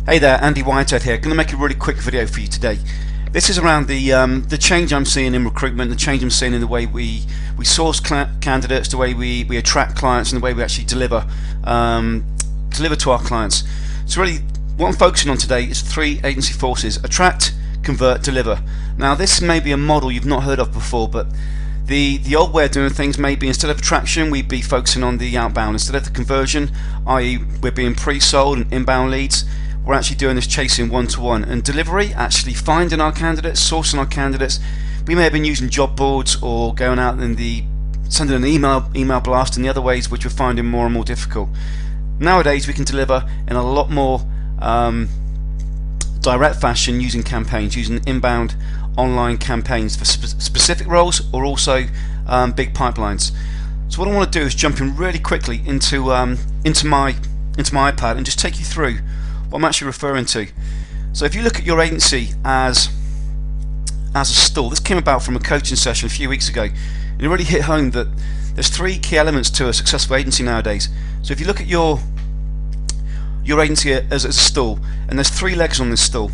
Hey there, Andy Whitehead here. Going to make a really quick video for you today. This is around the change I'm seeing in recruitment, the change I'm seeing in the way we source candidates, the way we attract clients, and the way we actually deliver to our clients. So really, what I'm focusing on today is 3 agency forces: attract, convert, deliver. Now, this may be a model you've not heard of before, but the old way of doing things may be, instead of attraction, we'd be focusing on the outbound. Instead of the conversion, i.e. we're being pre-sold and inbound leads, we're actually doing this chasing one-to-one. And delivery, actually finding our candidates, sourcing our candidates. We may have been using job boards or going out and sending an email blast, and the other ways which we're finding more and more difficult. Nowadays we can deliver in a lot more direct fashion using campaigns, using inbound online campaigns for specific roles, or also big pipelines. So what I want to do is jump in really quickly into my iPad and just take you through what I'm actually referring to. So if you look at your agency as a stall, this came about from a coaching session a few weeks ago, and it really hit home that there's 3 key elements to a successful agency nowadays. So if you look at your agency as a stall, and there's 3 legs on this stool.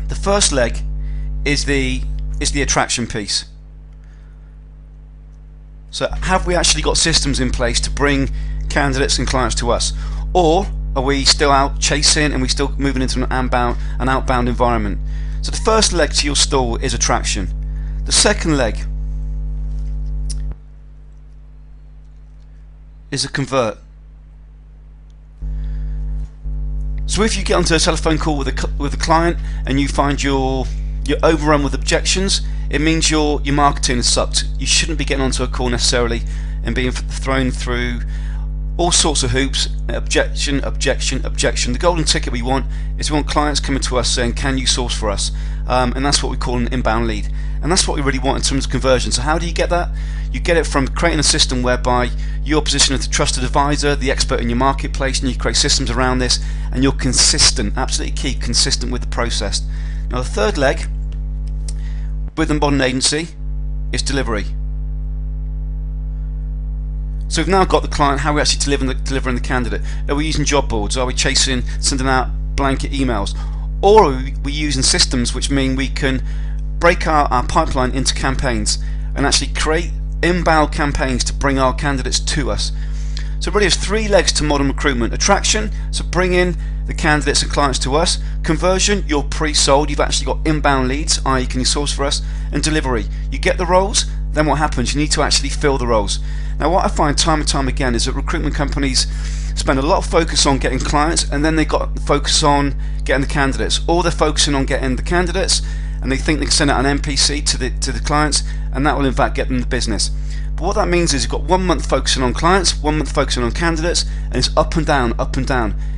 The first leg is the attraction piece. So have we actually got systems in place to bring candidates and clients to us, or are we still out chasing and we still moving into an outbound environment? So the first leg to your stool is attraction. The second leg is a convert. So if you get onto a telephone call with a client and you find you're overrun with objections, it means your marketing is sucked. You shouldn't be getting onto a call necessarily and being thrown through all sorts of hoops. Objection. The golden ticket we want is we want clients coming to us saying, can you source for us? And that's what we call an inbound lead, and that's what we really want in terms of conversion. So how do you get that? You get it from creating a system whereby you're positioned as the trusted advisor, the expert in your marketplace, and you create systems around this, and you're consistent, absolutely key, consistent with the process. Now the third leg with a modern agency is delivery. So we've now got the client. How are we actually delivering the candidate? Are we using job boards? Are we sending out blanket emails? Or are we using systems which mean we can break our pipeline into campaigns and actually create inbound campaigns to bring our candidates to us? So really there's 3 legs to modern recruitment. Attraction, so bring in the candidates and clients to us. Conversion, you're pre-sold, you've actually got inbound leads, i.e. can you source for us? And delivery, you get the roles, then what happens? You need to actually fill the roles. Now what I find time and time again is that recruitment companies spend a lot of focus on getting clients, and then they've got focus on getting the candidates, or they're focusing on getting the candidates and they think they can send out an NPC to the clients, and that will in fact get them the business. But what that means is you've got 1 month focusing on clients, 1 month focusing on candidates, and it's up and down,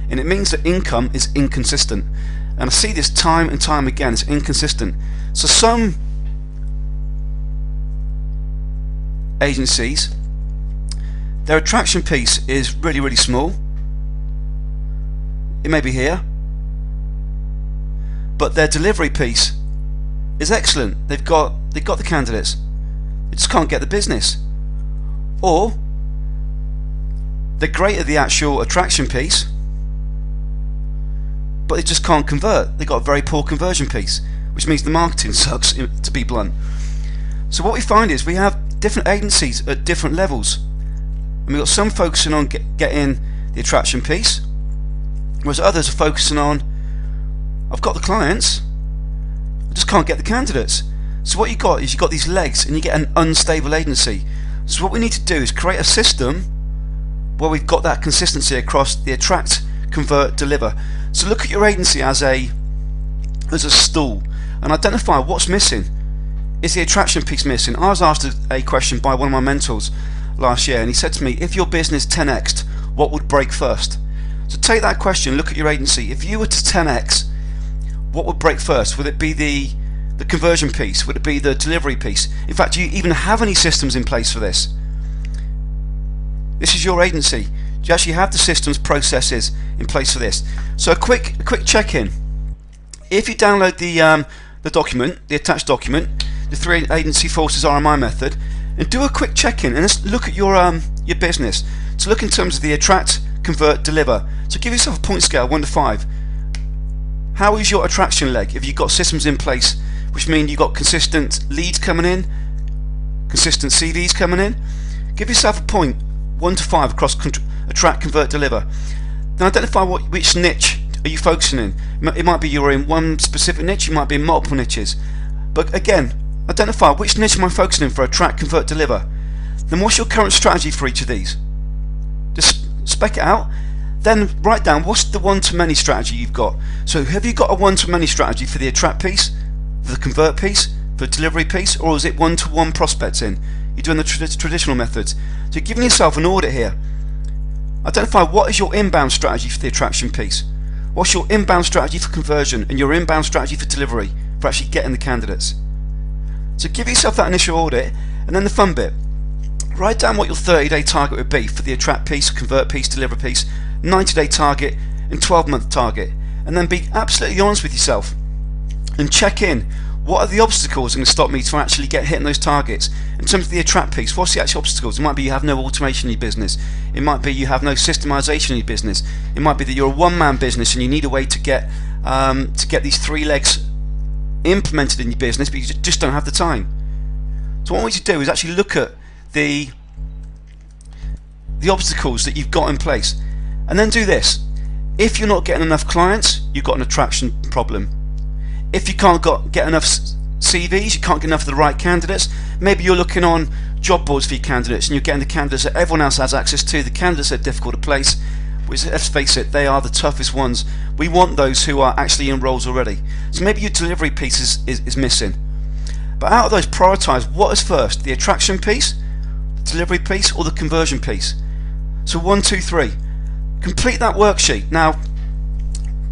and it means that income is inconsistent. And I see this time and time again, it's inconsistent. So some agencies, their attraction piece is really, really small. It may be here, but their delivery piece is excellent. They've got the candidates, they just can't get the business. Or they're great at the actual attraction piece, but they just can't convert. They've got a very poor conversion piece, which means the marketing sucks, to be blunt. So what we find is we have different agencies at different levels, and we've got some focusing on getting the attraction piece, whereas others are focusing on, I've got the clients, I just can't get the candidates. So what you've got is you've got these legs, and you get an unstable agency. So what we need to do is create a system where we've got that consistency across the attract, convert, deliver. So look at your agency as a stool and identify what's missing. Is the attraction piece missing? I was asked a question by one of my mentors last year, and he said to me, if your business 10x'd, what would break first? So take that question, look at your agency. If you were to 10x, what would break first? Would it be the conversion piece? Would it be the delivery piece? In fact, do you even have any systems in place for this? This is your agency. Do you actually have the systems, processes in place for this? So a quick check-in. If you download the document, the attached document, the 3 agency forces RMI method, and do a quick check-in and let's look at your business. So look in terms of the attract, convert, deliver. So give yourself a point scale, 1 to 5. How is your attraction leg? Have you got systems in place, which mean you've got consistent leads coming in, consistent CVs coming in? Give yourself a point, 1 to 5 across attract, convert, deliver. Now identify which niche are you focusing in. It might be you're in one specific niche, you might be in multiple niches. But again, identify which niche am I focusing in for attract, convert, deliver. Then what's your current strategy for each of these? Just spec it out. Then write down what's the one-to-many strategy you've got. So have you got a one-to-many strategy for the attract piece, for the convert piece, for the delivery piece, or is it one-to-one prospecting? You're doing the traditional methods. So you're giving yourself an audit here. Identify what is your inbound strategy for the attraction piece. What's your inbound strategy for conversion and your inbound strategy for delivery, for actually getting the candidates. So give yourself that initial audit, and then the fun bit. Write down what your 30-day target would be for the attract piece, convert piece, deliver piece, 90-day target and 12-month target, and then be absolutely honest with yourself and check in. What are the obstacles that are going to stop me to actually get hitting those targets? In terms of the attract piece, what's the actual obstacles? It might be you have no automation in your business. It might be you have no systemization in your business. It might be that you're a one-man business and you need a way to get these 3 legs implemented in your business, but you just don't have the time. So what I want you to do is actually look at the obstacles that you've got in place, and then do this. If you're not getting enough clients, you've got an attraction problem. If you can't get enough CVs, you can't get enough of the right candidates, maybe you're looking on job boards for your candidates and you're getting the candidates that everyone else has access to, the candidates that are difficult to place, which, let's face it, they are the toughest ones. We want those who are actually in roles already. So maybe your delivery piece is missing. But out of those, prioritise what is first, the attraction piece, the delivery piece, or the conversion piece. So 1, 2, 3. Complete that worksheet. Now,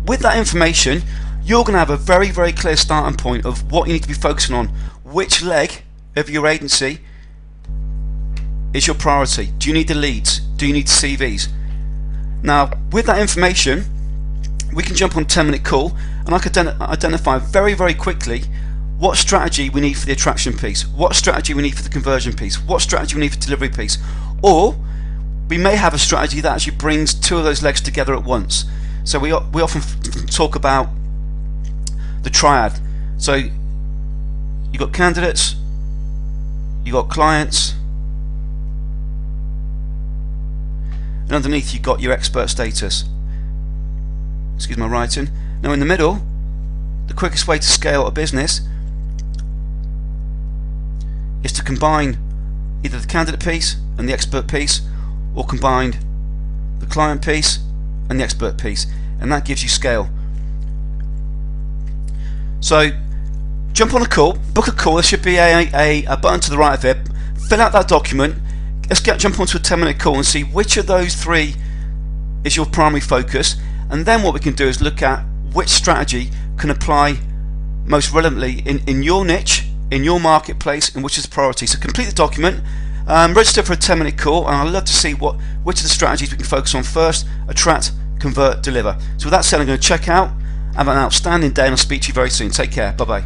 with that information, you're going to have a very, very clear starting point of what you need to be focusing on. Which leg of your agency is your priority? Do you need the leads? Do you need the CVs? Now, with that information, we can jump on a 10-minute call and I can identify very, very quickly what strategy we need for the attraction piece, what strategy we need for the conversion piece, what strategy we need for the delivery piece. Or we may have a strategy that actually brings 2 of those legs together at once. So we often talk about the triad. So you've got candidates, you've got clients, and underneath you've got your expert status. Excuse my writing. Now in the middle, the quickest way to scale a business is to combine either the candidate piece and the expert piece, or combine the client piece and the expert piece, and that gives you scale. So jump on a call, book a call. There should be a button to the right of it. Fill out that document. Let's jump onto a 10-minute call and see which of those 3 is your primary focus, and then what we can do is look at which strategy can apply most relevantly in your niche, in your marketplace, and which is the priority. So complete the document, register for a 10-minute call, and I'd love to see which of the strategies we can focus on first: attract, convert, deliver. So with that said, I'm going to check out. Have an outstanding day, and I'll speak to you very soon. Take care. Bye bye.